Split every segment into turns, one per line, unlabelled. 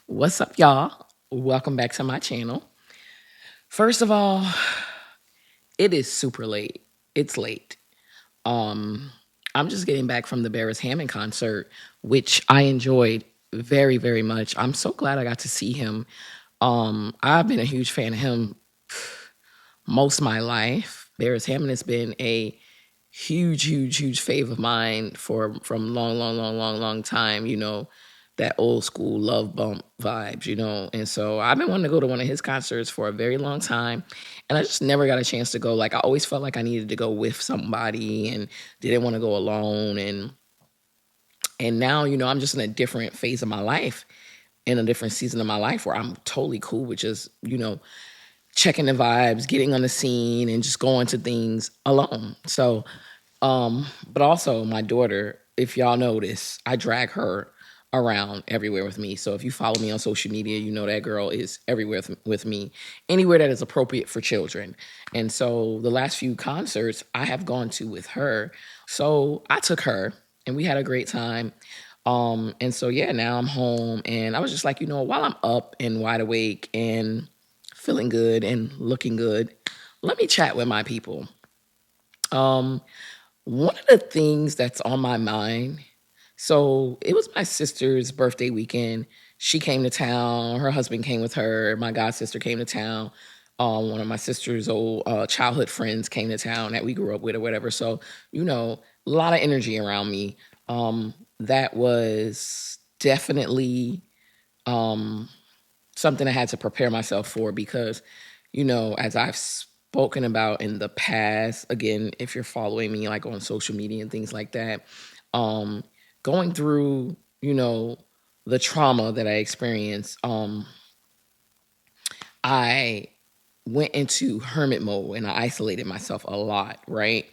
What's up, y'all? Welcome back to my channel. First of all, it is super late. It's late. Um, I'm just getting back from the Barris Hammond concert, which I enjoyed very, very much. I'm so glad I got to see him. I've been a huge fan of him most of my life. Barris Hammond has been a huge, huge, huge fave of mine for from long, long, long, long, long time. That old school love bump vibes. And so I've been wanting to go to one of his concerts for a very long time, and I just never got a chance to go. Like I always felt like I needed to go with somebody, and didn't want to go alone. And now I'm just in a different phase of my life, in a different season of my life where I'm totally cool with just checking the vibes, getting on the scene, and just going to things alone. So, but also my daughter, if y'all notice, I drag her around everywhere with me. So if you follow me on social media, you know that girl is everywhere with me, anywhere that is appropriate for children. And so the last few concerts I have gone to with her. So I took her and we had a great time. And so yeah, now I'm home and I was just like, while I'm up and wide awake and feeling good and looking good, let me chat with my people. Um, One of the things that's on my mind, so it was my sister's birthday weekend. She came to town. Her husband came with her. My god sister came to town. One of my sister's old childhood friends came to town that we grew up with or whatever. So, a lot of energy around me. That was definitely um, something I had to prepare myself for because, as I've spoken about in the past, again, if you're following me like on social media and things like that, um, going through, the trauma that I experienced, I went into hermit mode and I isolated myself a lot, right?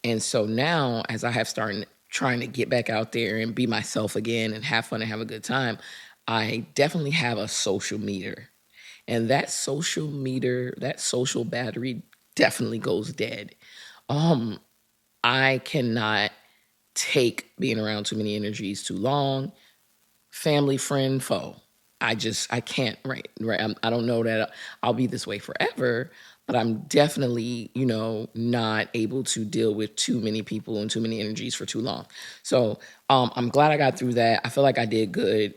And so now, as I have started trying to get back out there and be myself again and have fun and have a good time, I definitely have a social meter. And that social meter, that social battery definitely goes dead. Um, I cannot take being around too many energies too long, family, friend, foe. I can't, right. I don't know that I'll be this way forever, but I'm definitely, not able to deal with too many people and too many energies for too long. So I'm glad I got through that. I feel like I did good.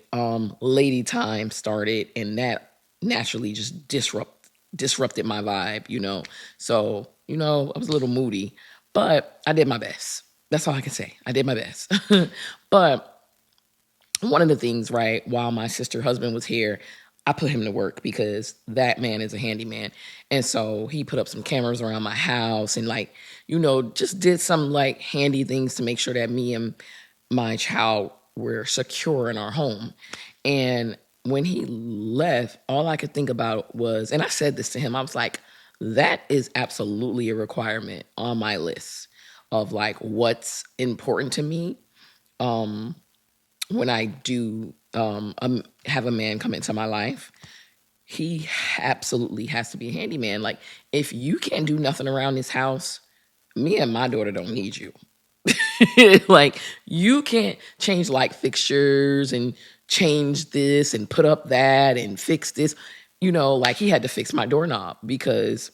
Lady time started, and that naturally just disrupted my vibe. So I was a little moody, but I did my best. That's all I can say. I did my best. But one of the things, right, while my sister husband was here, I put him to work because that man is a handyman. And so he put up some cameras around my house and just did some like handy things to make sure that me and my child were secure in our home. And when he left, all I could think about was, and I said this to him, I was like, that is absolutely a requirement on my list of like what's important to me. Um, when I do have a man come into my life, he absolutely has to be a handyman. Like, if you can't do nothing around this house, me and my daughter don't need you. Like, you can't change light fixtures and change this and put up that and fix this. Like he had to fix my doorknob because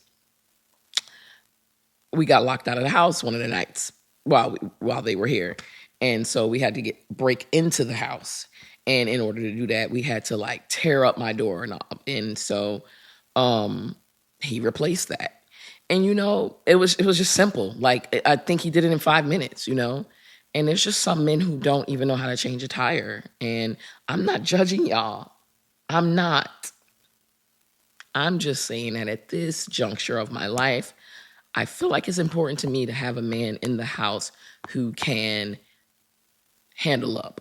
we got locked out of the house one of the nights while they were here, and so we had to break into the house. And in order to do that, we had to like tear up my doorknob, and so um, he replaced that. And it was just simple. Like I think he did it in 5 minutes. And there's just some men who don't even know how to change a tire. And I'm not judging y'all. I'm not. I'm just saying that at this juncture of my life, I feel like it's important to me to have a man in the house who can handle up.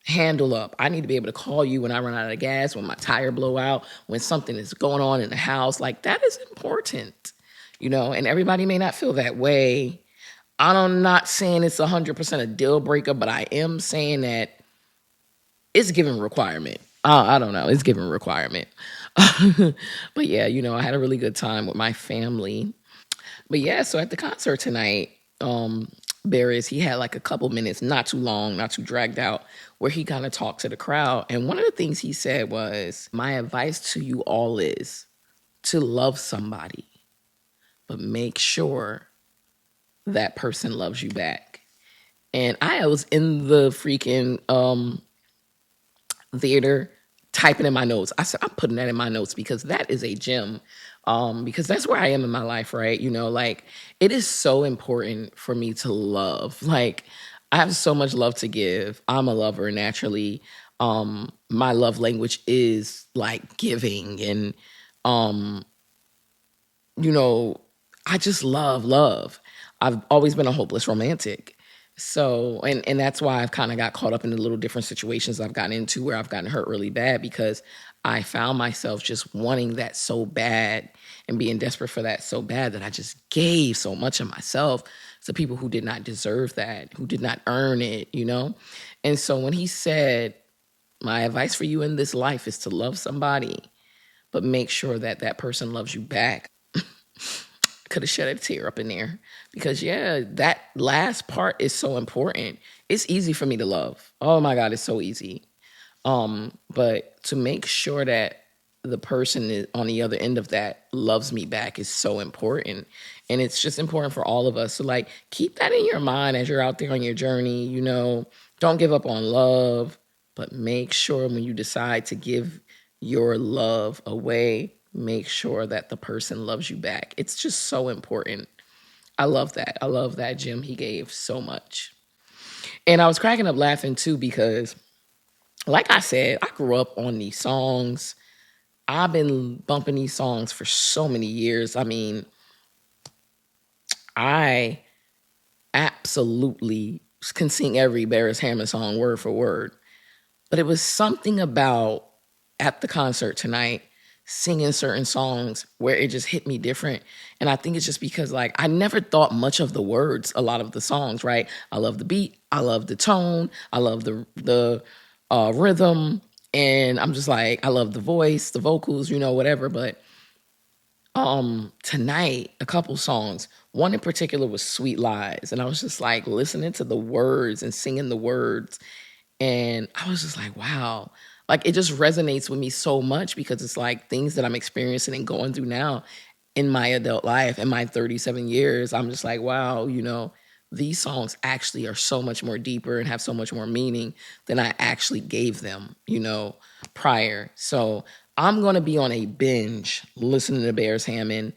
Handle up. I need to be able to call you when I run out of gas, when my tire blow out, when something is going on in the house. Like that is important, and everybody may not feel that way. I'm not saying it's 100% a deal breaker, but I am saying that it's given requirement. I don't know. It's given requirement. But yeah, I had a really good time with my family. But yeah, so at the concert tonight, Barris, he had like a couple minutes, not too long, not too dragged out, where he kind of talked to the crowd. And one of the things he said was, my advice to you all is to love somebody, but make sure that person loves you back. And I was in the freaking theater typing in my notes. I said, I'm putting that in my notes because that is a gem. Because that's where I am in my life, right? You know, like it is so important for me to love. Like I have so much love to give. I'm a lover naturally. My love language is like giving and um, you know, I just love love. I've always been a hopeless romantic. So, and that's why I've kind of got caught up in the little different situations I've gotten into where I've gotten hurt really bad because I found myself just wanting that so bad and being desperate for that so bad that I just gave so much of myself to people who did not deserve that, who did not earn it, you know? And so when he said, my advice for you in this life is to love somebody, but make sure that that person loves you back. Could have shed a tear up in there because yeah, that last part is so important. It's easy for me to love. Oh my God, it's so easy. But to make sure that the person on the other end of that loves me back is so important. And it's just important for all of us. So like keep that in your mind as you're out there on your journey, you know, don't give up on love, but make sure when you decide to give your love away, make sure that the person loves you back. It's just so important. I love that. I love that gem he gave so much. And I was cracking up laughing too because like I said, I grew up on these songs. I've been bumping these songs for so many years. I mean, I absolutely can sing every Barris Hammond song word for word. But it was something about at the concert tonight singing certain songs where it just hit me different. And I think it's just because like I never thought much of the words, a lot of the songs, right? I love the beat, I love the tone, I love the rhythm, and I'm just like, I love the voice, the vocals, you know, whatever. But tonight, a couple songs, one in particular was Sweet Lies. And I was just like listening to the words and singing the words. And I was just like, wow. Like it just resonates with me so much because it's like things that I'm experiencing and going through now in my adult life, in my 37 years. I'm just like, wow, you know, these songs actually are so much more deeper and have so much more meaning than I actually gave them, you know, prior. So I'm gonna be on a binge listening to Bears Hammond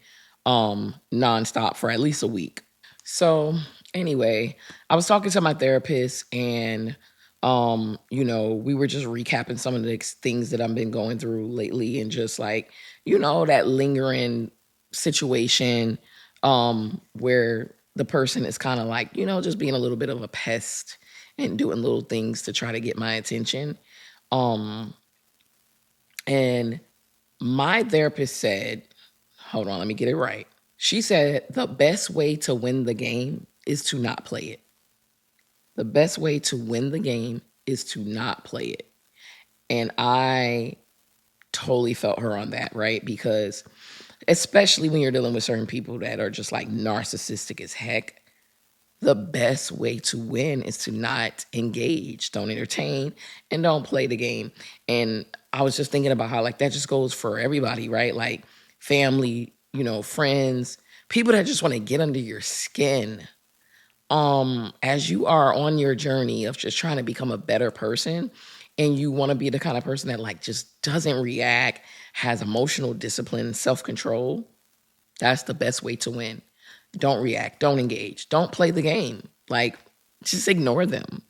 nonstop for at least a week. So anyway, I was talking to my therapist and you know, we were just recapping some of the things that I've been going through lately and just like, you know, that lingering situation where the person is kind of like, you know, just being a little bit of a pest and doing little things to try to get my attention. Um and my therapist said, hold on, let me get it right. She said the best way to win the game is to not play it. The best way to win the game is to not play it. And I totally felt her on that, right? Because especially when you're dealing with certain people that are just like narcissistic as heck, the best way to win is to not engage, don't entertain, and don't play the game. And I was just thinking about how like that just goes for everybody, right? Like family, you know, friends, people that just want to get under your skin. As you are on your journey of just trying to become a better person and you want to be the kind of person that like just doesn't react, has emotional discipline, self-control, that's the best way to win. Don't react, don't engage, don't play the game. Like just ignore them.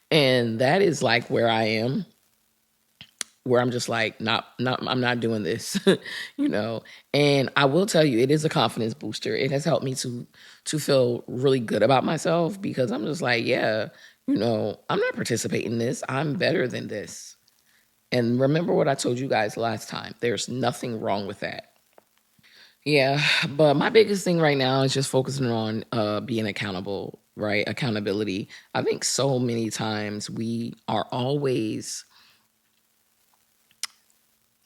And that is like where I am, where I'm just like, not, I'm not doing this, you know. And I will tell you, it is a confidence booster. It has helped me to feel really good about myself because I'm just like, yeah, you know, I'm not participating in this. I'm better than this. And remember what I told you guys last time. There's nothing wrong with that. Yeah, but my biggest thing right now is just focusing on being accountable, right? Accountability. I think so many times we are always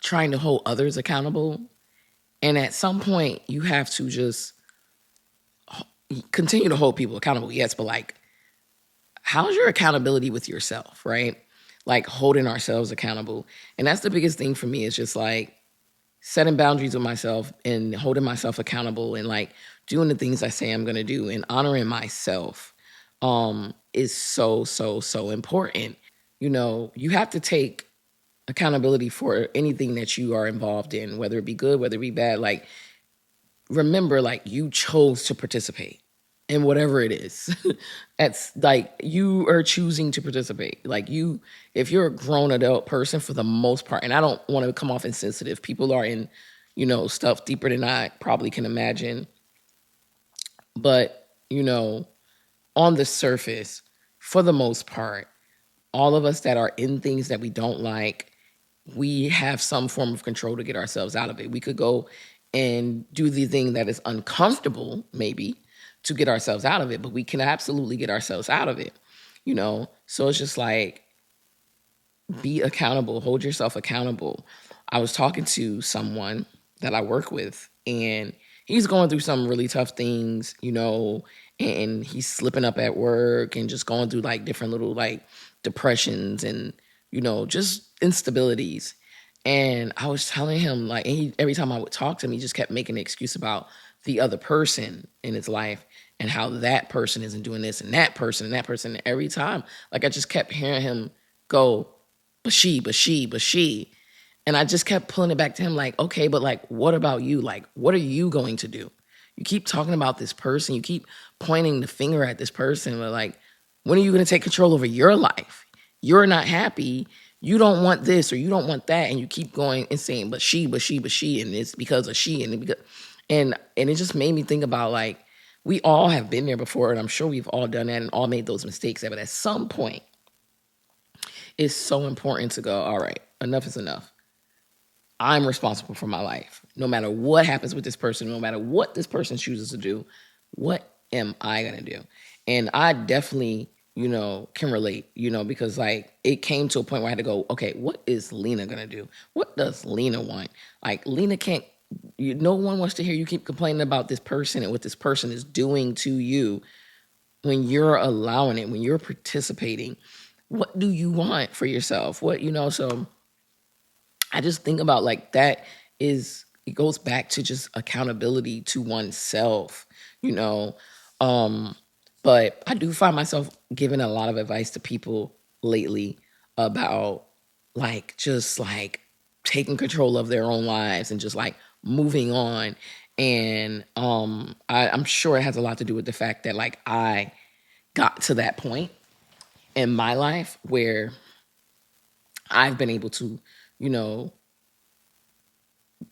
trying to hold others accountable. And at some point, you have to just continue to hold people accountable, yes, but like how's your accountability with yourself, right? Like holding ourselves accountable. And that's the biggest thing for me is just like setting boundaries with myself and holding myself accountable and like doing the things I say I'm going to do and honoring myself is so important. You know, you have to take accountability for anything that you are involved in, whether it be good, whether it be bad. Like, remember, like, you chose to participate in whatever it is. That's like you are choosing to participate. Like, you, if you're a grown adult person for the most part, and I don't want to come off insensitive, people are in, you know, stuff deeper than I probably can imagine. But, you know, on the surface, for the most part, all of us that are in things that we don't like, we have some form of control to get ourselves out of it. We could go and do the thing that is uncomfortable, maybe, to get ourselves out of it, but we can absolutely get ourselves out of it, you know? So it's just like, be accountable, hold yourself accountable. I was talking to someone that I work with, and he's going through some really tough things, you know, and he's slipping up at work and just going through like different little like depressions and, you know, just instabilities. And I was telling him, like, and he, every time I would talk to him, he just kept making an excuse about the other person in his life and how that person isn't doing this and that person and that person. And every time, like, I just kept hearing him go, but she. And I just kept pulling it back to him, like, okay, but like, what about you? Like, what are you going to do? You keep talking about this person, you keep pointing the finger at this person, but like, when are you going to take control over your life? You're not happy. You don't want this or you don't want that. And you keep going and saying, but she. And it's because of she. And it just made me think about like, we all have been there before. And I'm sure we've all done that and all made those mistakes. But at some point, it's so important to go, all right, enough is enough. I'm responsible for my life. No matter what happens with this person, no matter what this person chooses to do, what am I going to do? And I definitely, you know, can relate, you know, because like it came to a point where I had to go, okay, what is Lena going to do? What does Lena want? Like, Lena can't, no one wants to hear you keep complaining about this person and what this person is doing to you when you're allowing it, when you're participating. What do you want for yourself? What, you know, so I just think about like that is, it goes back to just accountability to oneself, you know. Um, but I do find myself giving a lot of advice to people lately about like just like taking control of their own lives and just like moving on. And I'm sure it has a lot to do with the fact that like I got to that point in my life where I've been able to, you know,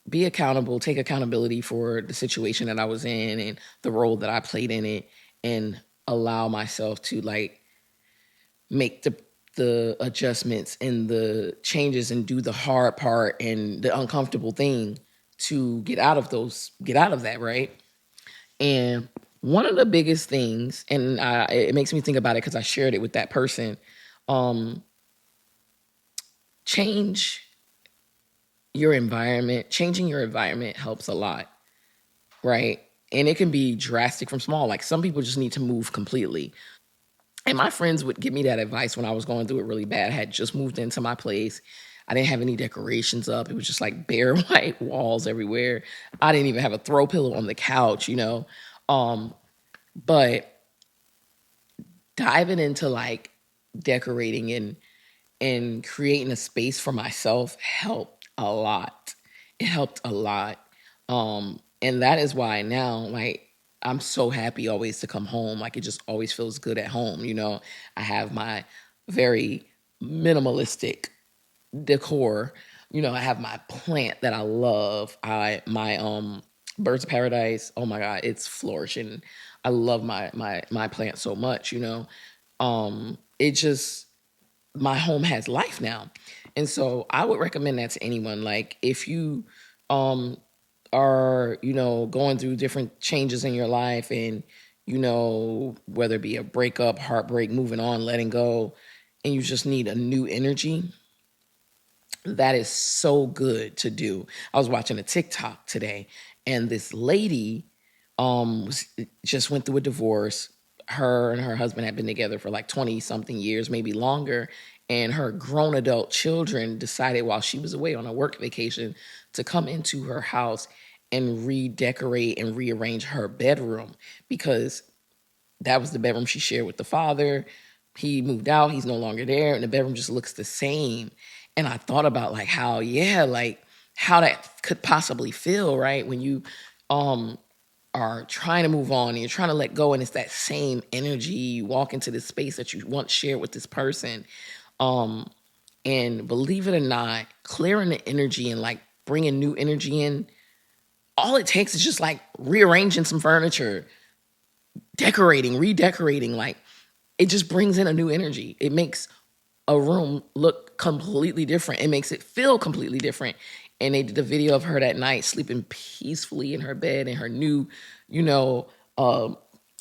be accountable, take accountability for the situation that I was in and the role that I played in it, and allow myself to like make the adjustments and the changes and do the hard part and the uncomfortable thing to get out of that, right? And one of the biggest things, and it makes me think about it because I shared it with that person. Um, change your environment. Changing your environment helps a lot, right? And it can be drastic from small. Like, some people just need to move completely. And my friends would give me that advice when I was going through it really bad. I had just moved into my place. I didn't have any decorations up. It was just like bare white walls everywhere. I didn't even have a throw pillow on the couch, you know. Um, but diving into like decorating and creating a space for myself helped a lot. It helped a lot. And that is why now, like, I'm so happy always to come home. Like, it just always feels good at home. You know, I have my very minimalistic decor. You know, I have my plant that I love. My birds of paradise. Oh my god, it's flourishing. I love my plant so much. You know, it just, my home has life now. And so I would recommend that to anyone. Like, if you um are, you know, going through different changes in your life and, you know, whether it be a breakup, heartbreak, moving on, letting go, and you just need a new energy, that is so good to do. I was watching a TikTok today, and this lady just went through a divorce. her and her husband had been together for like 20 something years, maybe longer. And her grown adult children decided while she was away on a work vacation to come into her house and redecorate and rearrange her bedroom because that was the bedroom she shared with the father. He moved out, he's no longer there, and the bedroom just looks the same. And I thought about like how, yeah, like how that could possibly feel, right? When you um are trying to move on and you're trying to let go and it's that same energy. You walk into this space that you once shared with this person. Um, and believe it or not, clearing the energy and like bringing new energy in, all it takes is just like rearranging some furniture, decorating, redecorating. Like it just brings in a new energy. It makes a room look completely different. It makes it feel completely different. And they did a video of her that night sleeping peacefully in her bed in her new, you know, uh,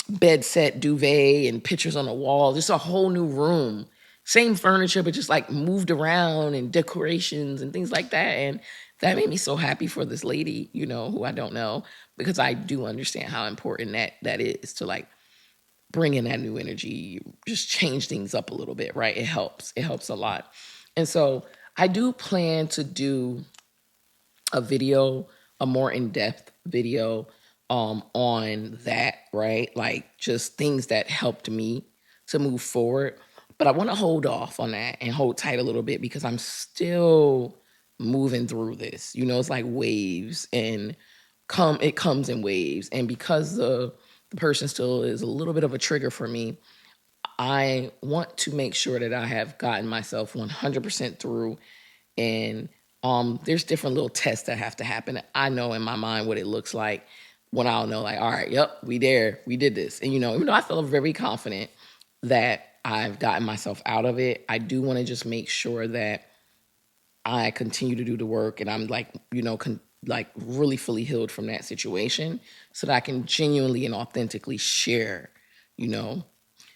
bed set, duvet, and pictures on the wall. Just a whole new room. Same furniture, but just like moved around and decorations and things like that. And that made me so happy for this lady, you know, who I don't know, because I do understand how important that is to like bring in that new energy, just change things up a little bit, right? It helps. It helps a lot. And so I do plan to do a video, a more in-depth video on that, right? Like just things that helped me to move forward. But I want to hold off on that and hold tight a little bit because I'm still moving through this. You know, it's like waves and it comes in waves. And because the person still is a little bit of a trigger for me, I want to make sure that I have gotten myself 100% through. And there's different little tests that have to happen. I know in my mind what it looks like when I'll know, like, all right, yep, we there, we did this. And, you know, even though I feel very confident that I've gotten myself out of it, I do want to just make sure that I continue to do the work and I'm like, you know, like really fully healed from that situation so that I can genuinely and authentically share, you know,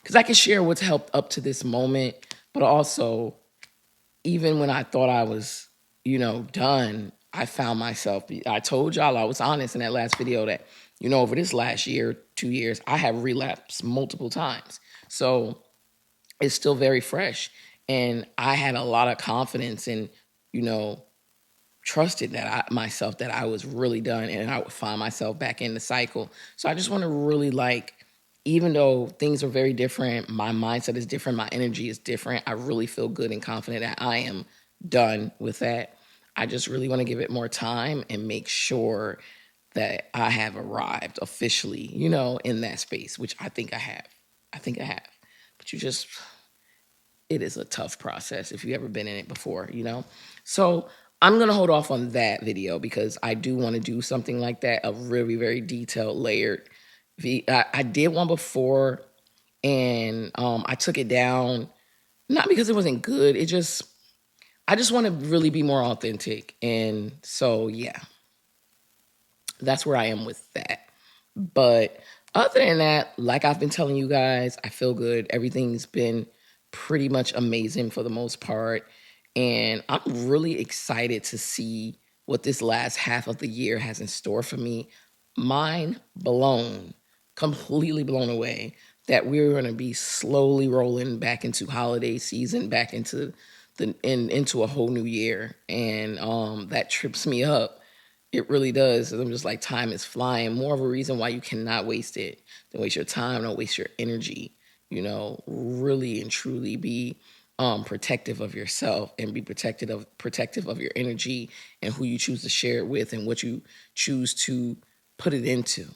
because I can share what's helped up to this moment, but also even when I thought I was, you know, done, I found myself, I told y'all I was honest in that last video that, you know, over this last year, 2 years, I have relapsed multiple times. So it's still very fresh. And I had a lot of confidence and, you know, trusted that myself that I was really done and I would find myself back in the cycle. So I just want to really like, even though things are very different, my mindset is different, my energy is different. I really feel good and confident that I am done with that. I just really want to give it more time and make sure that I have arrived officially, you know, in that space, which I think I have. I think I have. But it is a tough process if you've ever been in it before, you know? So I'm gonna hold off on that video because I do want to do something like that, a really, very detailed, layered. I did one before and I took it down, not because it wasn't good, I just want to really be more authentic. And so, yeah, that's where I am with that. But other than that, like I've been telling you guys, I feel good. Everything's been pretty much amazing for the most part. And I'm really excited to see what this last half of the year has in store for me. Mind blown, completely blown away that we're going to be slowly rolling back into holiday season, back into into a whole new year. And that trips me up, it really does. I'm just like, time is flying. More of a reason why you cannot waste it. Don't waste your time. Don't waste your energy. You know, really and truly be protective of yourself and be protective of your energy and who you choose to share it with and what you choose to put it into.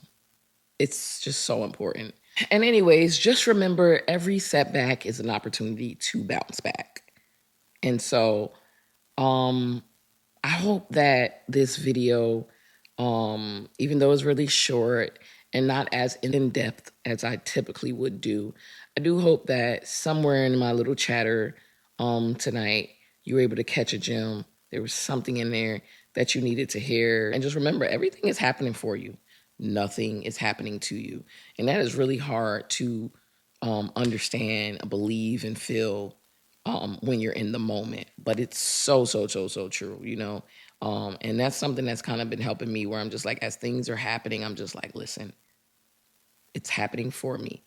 It's just so important. And anyways, just remember every setback is an opportunity to bounce back. And so, um, I hope that this video, even though it's really short and not as in depth as I typically would do, I do hope that somewhere in my little chatter tonight, you were able to catch a gem. There was something in there that you needed to hear. And just remember, everything is happening for you. Nothing is happening to you. And that is really hard to understand, believe, and feel when you're in the moment. But it's so, so, so, so true, you know? And that's something that's kind of been helping me where I'm just like, as things are happening, I'm just like, listen, it's happening for me.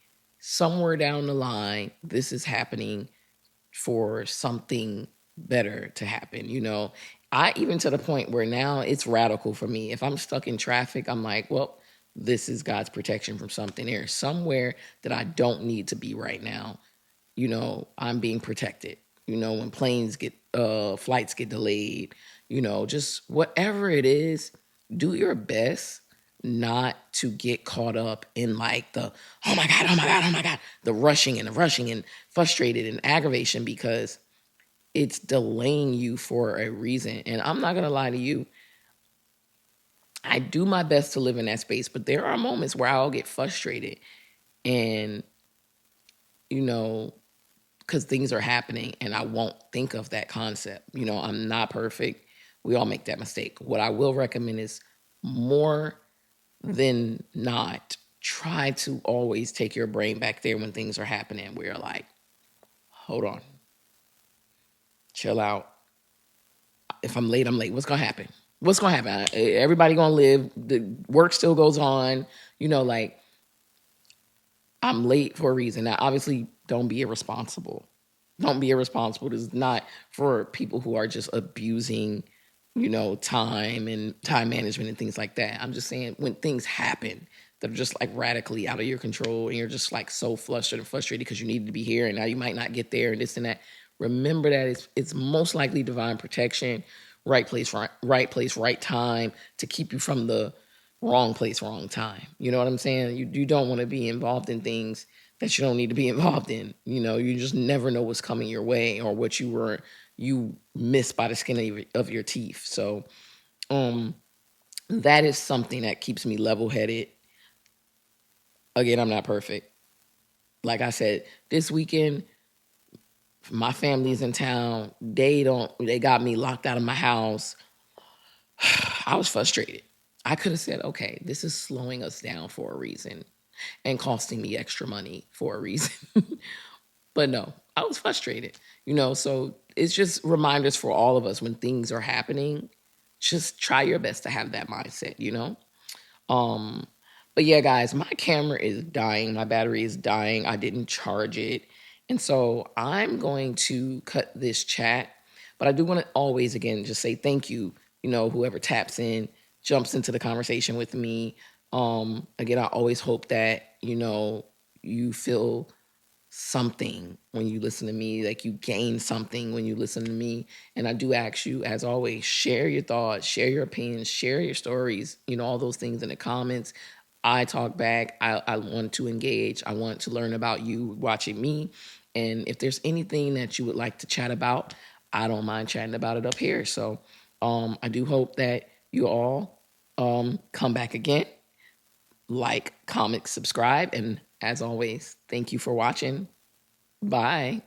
somewhere down the line, this is happening for something better to happen. I even to the point where now it's radical for me. If I'm stuck in traffic, I'm like, well, this is God's protection from something. There's somewhere that I don't need to be right now. I'm being protected. When flights get delayed, just whatever it is, do your best not to get caught up in like the, oh my God, oh my God, oh my God, the rushing and frustrated and aggravation, because it's delaying you for a reason. And I'm not going to lie to you. I do my best to live in that space, but there are moments where I'll get frustrated and, you know, because things are happening and I won't think of that concept. I'm not perfect. We all make that mistake. What I will recommend is, more than not, try to always take your brain back there when things are happening where you're like, hold on, chill out. If I'm late, I'm late. What's going to happen? What's going to happen? Everybody going to live. The work still goes on. Like, I'm late for a reason. Now, obviously, don't be irresponsible. Don't be irresponsible. This is not for people who are just abusing, time and time management and things like that. I'm just saying, when things happen that are just like radically out of your control and you're just like so flustered and frustrated because you needed to be here and now you might not get there and this and that, remember that it's most likely divine protection, right place, right time, to keep you from the wrong place, wrong time. You know what I'm saying? You don't want to be involved in things that you don't need to be involved in. You just never know what's coming your way or what you missed by the skin of your teeth. So that is something that keeps me level headed. Again, I'm not perfect. Like I said, this weekend, my family's in town. They got me locked out of my house. I was frustrated. I could have said, okay, this is slowing us down for a reason and costing me extra money for a reason. But no, I was frustrated, so it's just reminders for all of us when things are happening. Just try your best to have that mindset. Um, but yeah, guys, my camera is dying. My battery is dying. I didn't charge it. And so I'm going to cut this chat. But I do want to always, again, just say thank you, whoever taps in, jumps into the conversation with me. Again, I always hope that, you feel something when you listen to me, like you gain something when you listen to me. And I do ask you, as always, share your thoughts, share your opinions, share your stories, all those things in the comments. I talk back. I want to engage. I want to learn about you watching me. And if there's anything that you would like to chat about, I don't mind chatting about it up here. So I do hope that you all come back again, like, comment, subscribe. And as always, thank you for watching. Bye.